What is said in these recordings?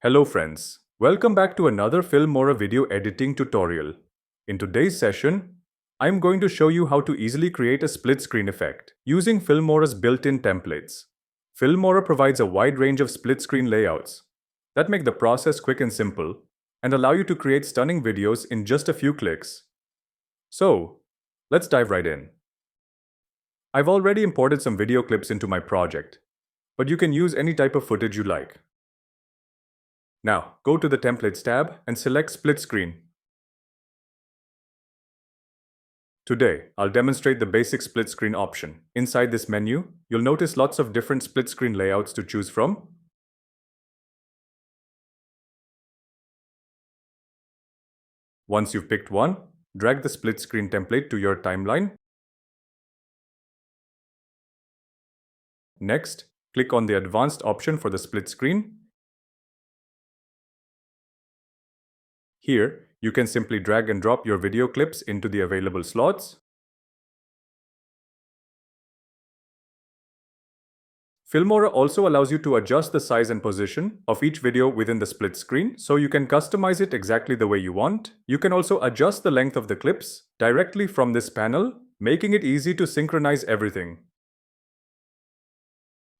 Hello friends, welcome back to another Filmora video editing tutorial. In today's session, I'm going to show you how to easily create a split screen effect using Filmora's built-in templates. Filmora provides a wide range of split screen layouts that make the process quick and simple and allow you to create stunning videos in just a few clicks. So, let's dive right in. I've already imported some video clips into my project, but you can use any type of footage you like. Now, go to the Templates tab and select Split Screen. Today, I'll demonstrate the basic split screen option. Inside this menu, you'll notice lots of different split screen layouts to choose from. Once you've picked one, drag the split screen template to your timeline. Next, click on the advanced option for the split screen. Here, you can simply drag and drop your video clips into the available slots. Filmora also allows you to adjust the size and position of each video within the split screen, so you can customize it exactly the way you want. You can also adjust the length of the clips directly from this panel, making it easy to synchronize everything.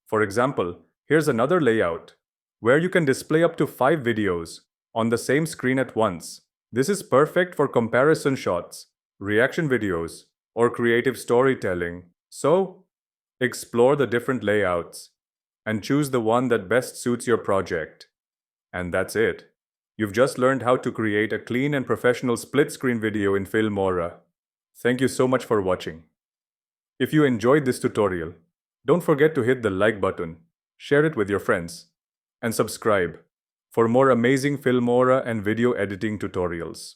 For example, here's another layout where you can display up to 5 videos on the same screen at once. This is perfect for comparison shots, reaction videos, or creative storytelling. So, explore the different layouts and choose the one that best suits your project. And that's it. You've just learned how to create a clean and professional split screen video in Filmora. Thank you so much for watching. If you enjoyed this tutorial, don't forget to hit the like button, share it with your friends, and subscribe for more amazing Filmora and video editing tutorials.